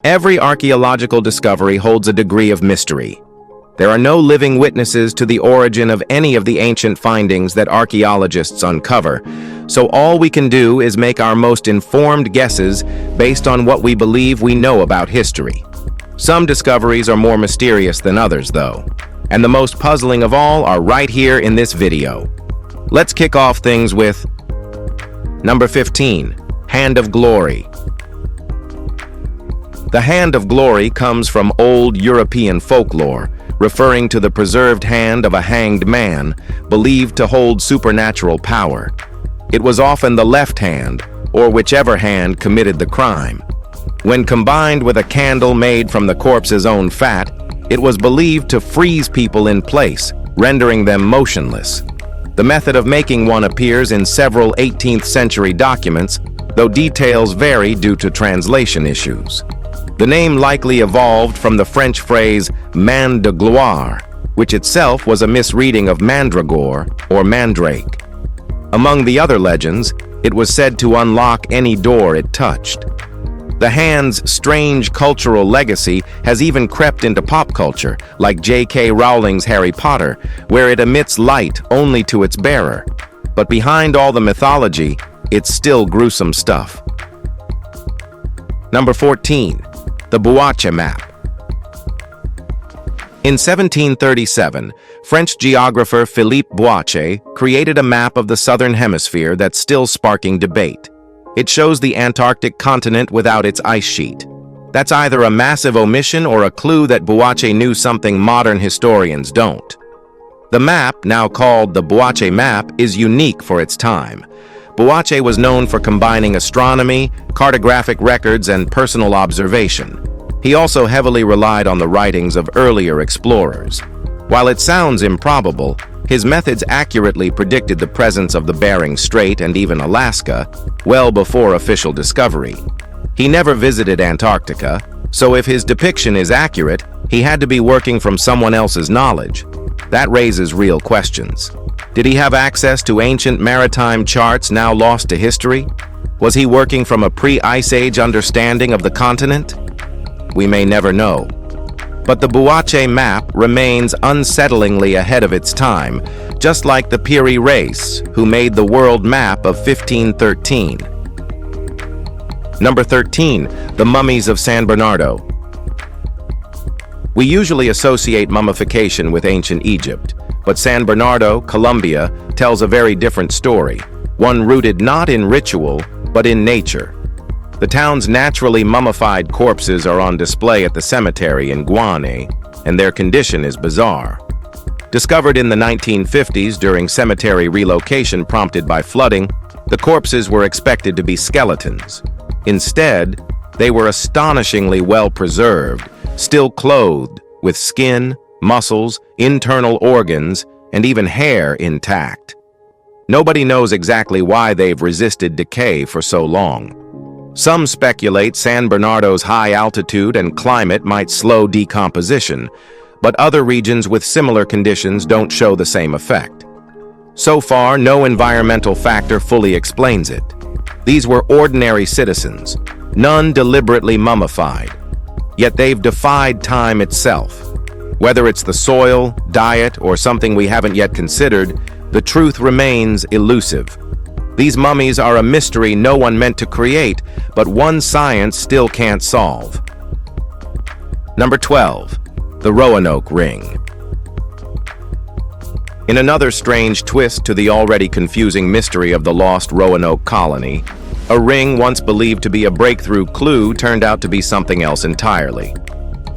Every archaeological discovery holds a degree of mystery. There are no living witnesses to the origin of any of the ancient findings that archaeologists uncover, so all we can do is make our most informed guesses based on what we believe we know about history. Some discoveries are more mysterious than others, though, and the most puzzling of all are right here in this video. Let's kick off things with Number 15. Hand of Glory. The Hand of Glory comes from old European folklore, referring to the preserved hand of a hanged man, believed to hold supernatural power. It was often the left hand, or whichever hand committed the crime. When combined with a candle made from the corpse's own fat, it was believed to freeze people in place, rendering them motionless. The method of making one appears in several 18th century documents, though details vary due to translation issues. The name likely evolved from the French phrase main de gloire, which itself was a misreading of mandragore or mandrake. Among the other legends, it was said to unlock any door it touched. The hand's strange cultural legacy has even crept into pop culture, like J.K. Rowling's Harry Potter, where it emits light only to its bearer. But behind all the mythology, it's still gruesome stuff. Number 14. The Bouache Map. In 1737, French geographer Philippe Bouache created a map of the southern hemisphere that's still sparking debate. It shows the Antarctic continent without its ice sheet. That's either a massive omission or a clue that Bouache knew something modern historians don't. The map, now called the Bouache Map, is unique for its time. Bouache was known for combining astronomy, cartographic records, and personal observation. He also heavily relied on the writings of earlier explorers. While it sounds improbable, his methods accurately predicted the presence of the Bering Strait and even Alaska, well before official discovery. He never visited Antarctica, so if his depiction is accurate, he had to be working from someone else's knowledge. That raises real questions. Did he have access to ancient maritime charts now lost to history? Was he working from a pre-Ice Age understanding of the continent? We may never know. But the Bouache map remains unsettlingly ahead of its time, just like the Piri race, who made the world map of 1513. Number 13. The Mummies of San Bernardo. We usually associate mummification with ancient Egypt, but San Bernardo, Colombia, tells a very different story, one rooted not in ritual, but in nature. The town's naturally mummified corpses are on display at the cemetery in Guane, and their condition is bizarre. Discovered in the 1950s during cemetery relocation prompted by flooding, the corpses were expected to be skeletons. Instead, they were astonishingly well preserved, still clothed with skin, muscles, internal organs, and even hair intact. Nobody knows exactly why they've resisted decay for so long. Some speculate San Bernardo's high altitude and climate might slow decomposition, but other regions with similar conditions don't show the same effect. So far, no environmental factor fully explains it. These were ordinary citizens, none deliberately mummified, yet they've defied time itself. Whether it's the soil, diet, or something we haven't yet considered, the truth remains elusive. These mummies are a mystery no one meant to create, but one science still can't solve. Number 12. The Roanoke Ring. In another strange twist to the already confusing mystery of the lost Roanoke colony, a ring once believed to be a breakthrough clue turned out to be something else entirely.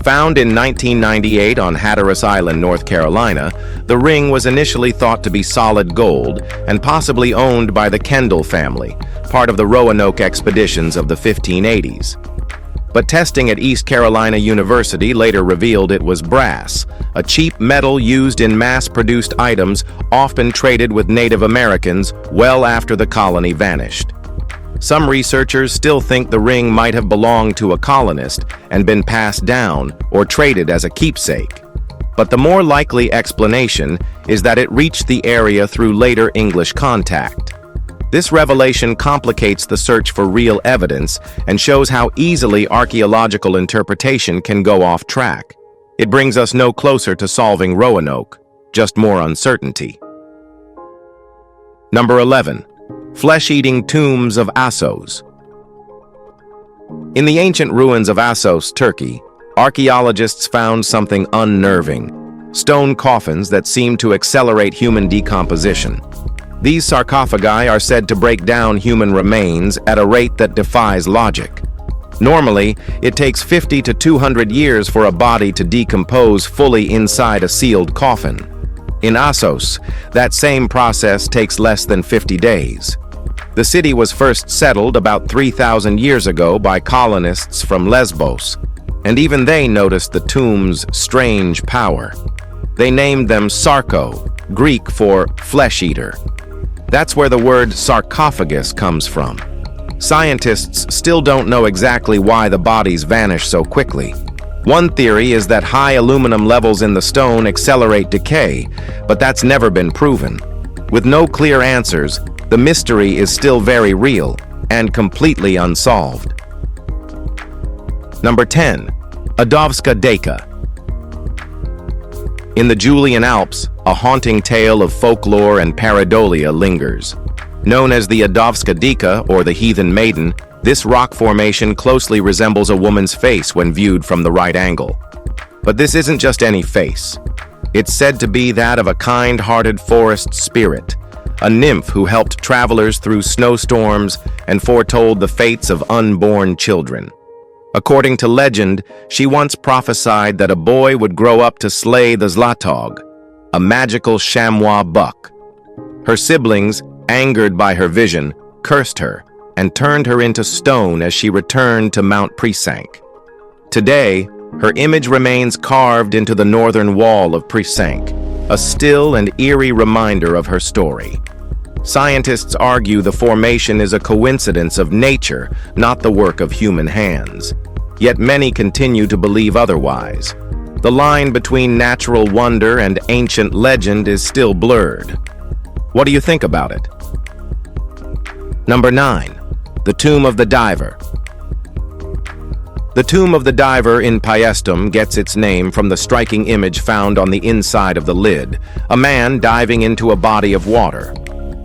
Found in 1998 on Hatteras Island, North Carolina, the ring was initially thought to be solid gold and possibly owned by the Kendall family, part of the Roanoke expeditions of the 1580s. But testing at East Carolina University later revealed it was brass, a cheap metal used in mass-produced items often traded with Native Americans well after the colony vanished. Some researchers still think the ring might have belonged to a colonist and been passed down or traded as a keepsake. But the more likely explanation is that it reached the area through later English contact. This revelation complicates the search for real evidence and shows how easily archaeological interpretation can go off track. It brings us no closer to solving Roanoke, just more uncertainty. Number 11. Flesh-eating tombs of Assos. In the ancient ruins of Assos, Turkey, archaeologists found something unnerving: stone coffins that seem to accelerate human decomposition. These sarcophagi are said to break down human remains at a rate that defies logic. Normally, it takes 50 to 200 years for a body to decompose fully inside a sealed coffin. In Assos, that same process takes less than 50 days. The city was first settled about 3,000 years ago by colonists from Lesbos, and even they noticed the tomb's strange power. They named them sarko, Greek for flesh-eater. That's where the word sarcophagus comes from. Scientists still don't know exactly why the bodies vanish so quickly. One theory is that high aluminum levels in the stone accelerate decay, but that's never been proven. With no clear answers, the mystery is still very real and completely unsolved. Number 10. Adovska Deka. In the Julian Alps, a haunting tale of folklore and pareidolia lingers. Known as the Adovska Deka, or the Heathen Maiden, this rock formation closely resembles a woman's face when viewed from the right angle. But this isn't just any face. It's said to be that of a kind-hearted forest spirit, a nymph who helped travelers through snowstorms and foretold the fates of unborn children. According to legend, she once prophesied that a boy would grow up to slay the Zlatog, a magical chamois buck. Her siblings, angered by her vision, cursed her and turned her into stone as she returned to Mount Prisank. Today, her image remains carved into the northern wall of Prisank, a still and eerie reminder of her story. Scientists argue the formation is a coincidence of nature, not the work of human hands. Yet many continue to believe otherwise. The line between natural wonder and ancient legend is still blurred. What do you think about it? Number 9. The Tomb of the Diver. The Tomb of the Diver in Paestum gets its name from the striking image found on the inside of the lid, a man diving into a body of water.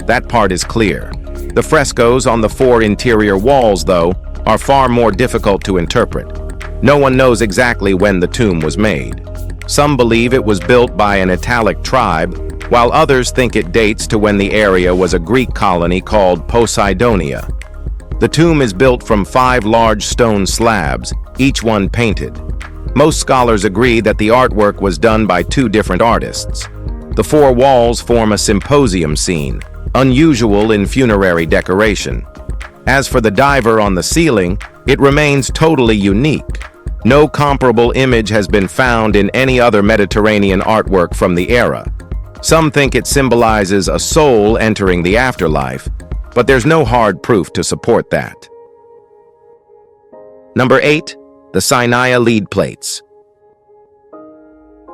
That part is clear. The frescoes on the 4 interior walls, though, are far more difficult to interpret. No one knows exactly when the tomb was made. Some believe it was built by an Italic tribe, while others think it dates to when the area was a Greek colony called Poseidonia. The tomb is built from 5 large stone slabs, each one painted. Most scholars agree that the artwork was done by 2 different artists. The 4 walls form a symposium scene, unusual in funerary decoration. As for the diver on the ceiling, it remains totally unique. No comparable image has been found in any other Mediterranean artwork from the era. Some think it symbolizes a soul entering the afterlife, but there's no hard proof to support that. Number 8. The Sinai lead plates.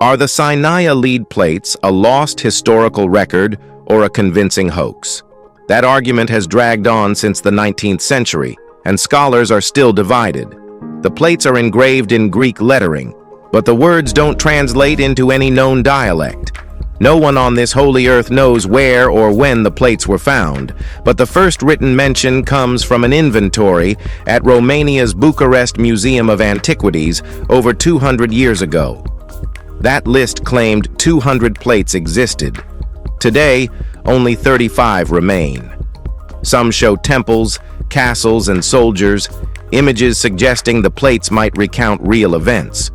Are the Sinai lead plates a lost historical record or a convincing hoax? That argument has dragged on since the 19th century, and scholars are still divided. The plates are engraved in Greek lettering, but the words don't translate into any known dialect. No one on this holy earth knows where or when the plates were found, but the first written mention comes from an inventory at Romania's Bucharest Museum of Antiquities over 200 years ago. That list claimed 200 plates existed. Today, only 35 remain. Some show temples, castles, and soldiers, images suggesting the plates might recount real events.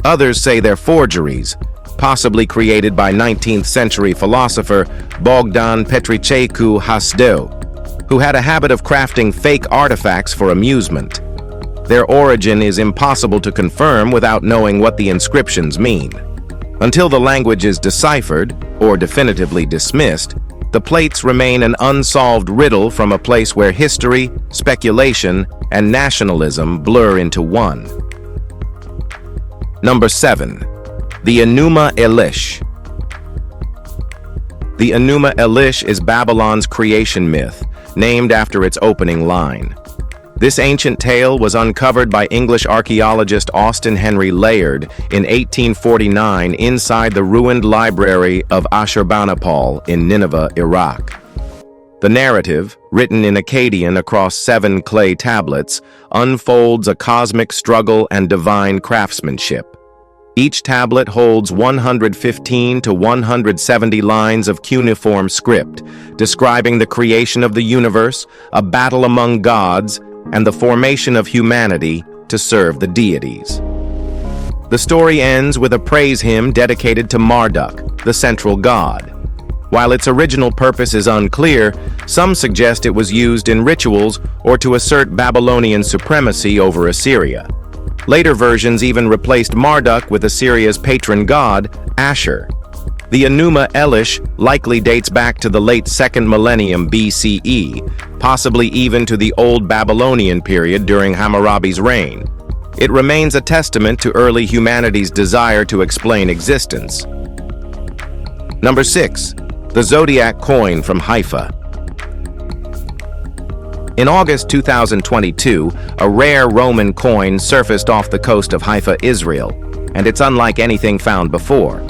Others say they're forgeries, possibly created by 19th century philosopher Bogdan Petricecu Hasdeu, who had a habit of crafting fake artifacts for amusement. Their origin is impossible to confirm without knowing what the inscriptions mean. Until the language is deciphered or definitively dismissed, the plates remain an unsolved riddle from a place where history, speculation, and nationalism blur into one. Number 7. The Enuma Elish. The Enuma Elish is Babylon's creation myth, named after its opening line. This ancient tale was uncovered by English archaeologist Austen Henry Layard in 1849 inside the ruined library of Ashurbanipal in Nineveh, Iraq. The narrative, written in Akkadian across 7 clay tablets, unfolds a cosmic struggle and divine craftsmanship. Each tablet holds 115 to 170 lines of cuneiform script, describing the creation of the universe, a battle among gods, and the formation of humanity to serve the deities. The story ends with a praise hymn dedicated to Marduk, the central god. While its original purpose is unclear, some suggest it was used in rituals or to assert Babylonian supremacy over Assyria. Later versions even replaced Marduk with Assyria's patron god, Ashur. The Enuma Elish likely dates back to the late 2nd millennium BCE, possibly even to the Old Babylonian period during Hammurabi's reign. It remains a testament to early humanity's desire to explain existence. Number 6. The Zodiac coin from Haifa. In August 2022, a rare Roman coin surfaced off the coast of Haifa, Israel, and it's unlike anything found before.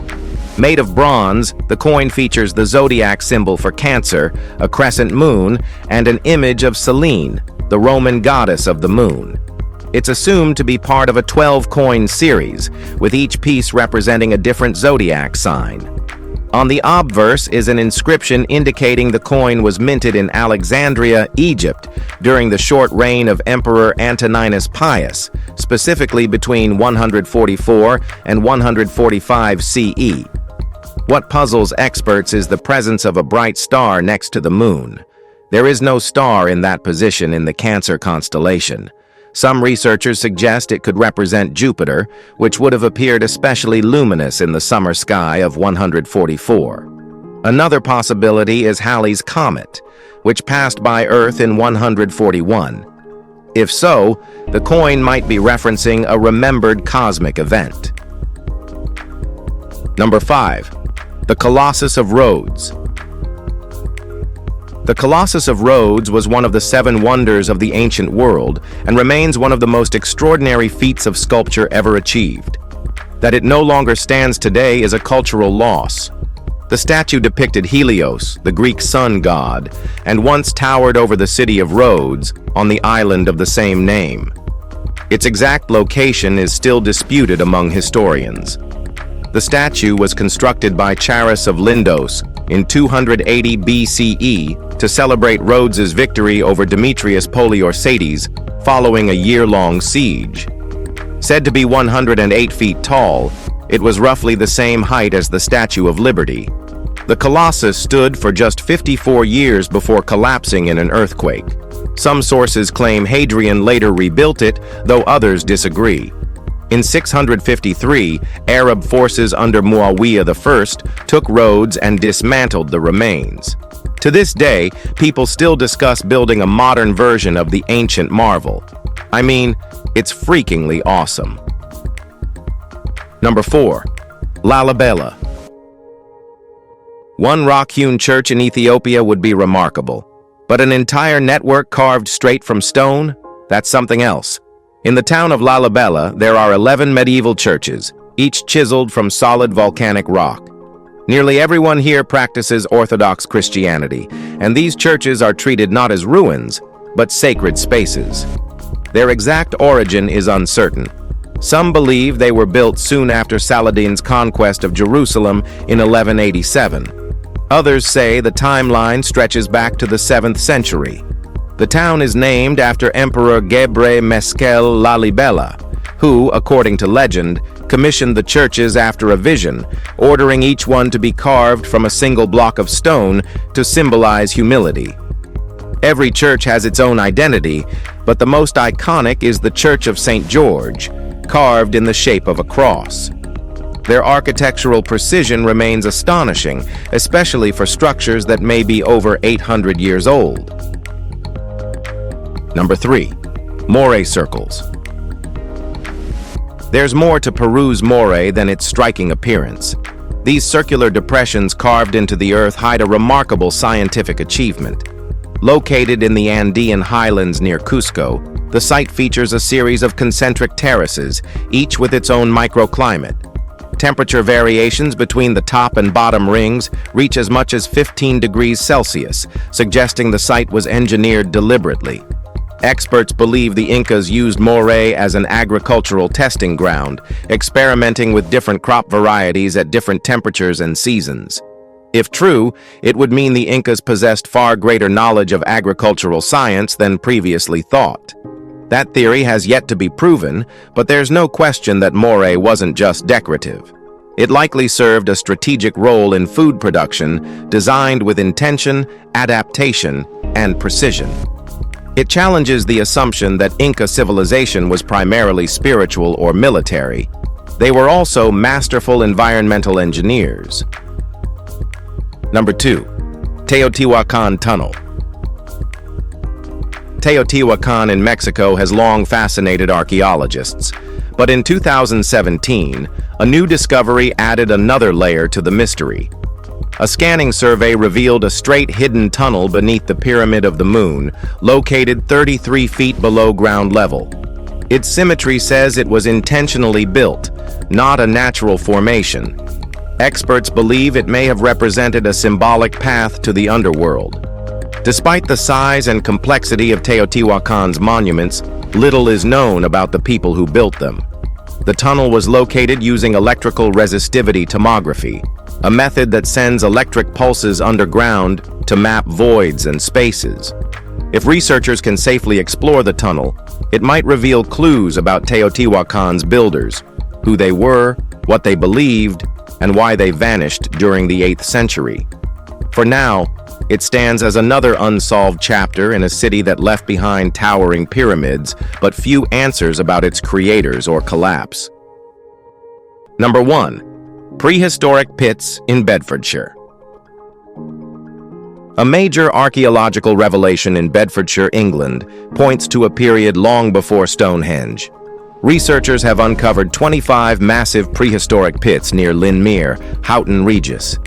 Made of bronze, the coin features the zodiac symbol for Cancer, a crescent moon, and an image of Selene, the Roman goddess of the moon. It's assumed to be part of a 12-coin series, with each piece representing a different zodiac sign. On the obverse is an inscription indicating the coin was minted in Alexandria, Egypt, during the short reign of Emperor Antoninus Pius, specifically between 144 and 145 CE. What puzzles experts is the presence of a bright star next to the moon. There is no star in that position in the Cancer constellation. Some researchers suggest it could represent Jupiter, which would have appeared especially luminous in the summer sky of 144. Another possibility is Halley's Comet, which passed by Earth in 141. If so, the coin might be referencing a remembered cosmic event. Number 5. The Colossus of Rhodes. The Colossus of Rhodes was one of the 7 wonders of the ancient world and remains one of the most extraordinary feats of sculpture ever achieved. That it no longer stands today is a cultural loss. The statue depicted Helios, the Greek sun god, and once towered over the city of Rhodes on the island of the same name. Its exact location is still disputed among historians. The statue was constructed by Charis of Lindos in 280 BCE to celebrate Rhodes's victory over Demetrius Poliorcetes following a year-long siege. Said to be 108 feet tall, it was roughly the same height as the Statue of Liberty. The Colossus stood for just 54 years before collapsing in an earthquake. Some sources claim Hadrian later rebuilt it, though others disagree. In 653, Arab forces under Muawiyah I took Rhodes and dismantled the remains. To this day, people still discuss building a modern version of the ancient marvel. I mean, it's freakingly awesome. Number 4. Lalibela. One rock-hewn church in Ethiopia would be remarkable, but an entire network carved straight from stone? That's something else. In the town of Lalibela, there are 11 medieval churches, each chiseled from solid volcanic rock. Nearly everyone here practices Orthodox Christianity, and these churches are treated not as ruins, but sacred spaces. Their exact origin is uncertain. Some believe they were built soon after Saladin's conquest of Jerusalem in 1187. Others say the timeline stretches back to the 7th century. The town is named after Emperor Gebre Meskel Lalibela, who, according to legend, commissioned the churches after a vision, ordering each one to be carved from a single block of stone to symbolize humility. Every church has its own identity, but the most iconic is the Church of St. George, carved in the shape of a cross. Their architectural precision remains astonishing, especially for structures that may be over 800 years old. Number 3. Moray circles. There's more to Peru's Moray than its striking appearance. These circular depressions carved into the earth hide a remarkable scientific achievement. Located in the Andean highlands near Cusco, the site features a series of concentric terraces, each with its own microclimate. Temperature variations between the top and bottom rings reach as much as 15 degrees Celsius, suggesting the site was engineered deliberately. Experts believe the Incas used Moray as an agricultural testing ground, experimenting with different crop varieties at different temperatures and seasons. If true, it would mean the Incas possessed far greater knowledge of agricultural science than previously thought. That theory has yet to be proven, but there's no question that Moray wasn't just decorative. It likely served a strategic role in food production, designed with intention, adaptation, and precision. It challenges the assumption that Inca civilization was primarily spiritual or military. They were also masterful environmental engineers. Number 2. Teotihuacan Tunnel. Teotihuacan in Mexico has long fascinated archaeologists, but in 2017, a new discovery added another layer to the mystery. A scanning survey revealed a straight hidden tunnel beneath the Pyramid of the Moon, located 33 feet below ground level. Its symmetry says it was intentionally built, not a natural formation. Experts believe it may have represented a symbolic path to the underworld. Despite the size and complexity of Teotihuacan's monuments, little is known about the people who built them. The tunnel was located using electrical resistivity tomography, a method that sends electric pulses underground to map voids and spaces. If researchers can safely explore the tunnel, it might reveal clues about Teotihuacan's builders, who they were, what they believed, and why they vanished during the 8th century. For now, it stands as another unsolved chapter in a city that left behind towering pyramids, but few answers about its creators or collapse. Number 1. Prehistoric pits in Bedfordshire. A major archaeological revelation in Bedfordshire, England, points to a period long before Stonehenge. Researchers have uncovered 25 massive prehistoric pits near Linmere, Houghton Regis.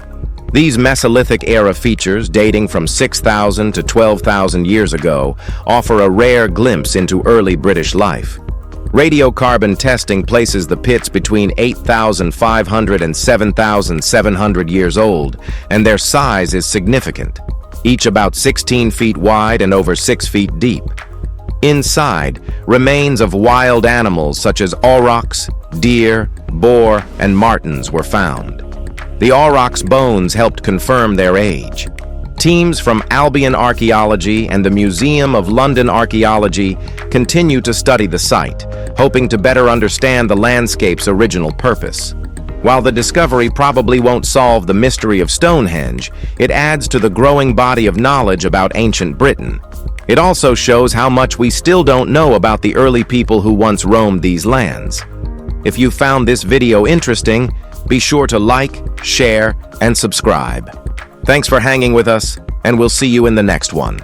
These Mesolithic-era features, dating from 6,000 to 12,000 years ago, offer a rare glimpse into early British life. Radiocarbon testing places the pits between 8,500 and 7,700 years old, and their size is significant, each about 16 feet wide and over 6 feet deep. Inside, remains of wild animals such as aurochs, deer, boar, and martens were found. The aurochs' bones helped confirm their age. Teams from Albion Archaeology and the Museum of London Archaeology continue to study the site, hoping to better understand the landscape's original purpose. While the discovery probably won't solve the mystery of Stonehenge, it adds to the growing body of knowledge about ancient Britain. It also shows how much we still don't know about the early people who once roamed these lands. If you found this video interesting, be sure to like, share, and subscribe. Thanks for hanging with us, and we'll see you in the next one.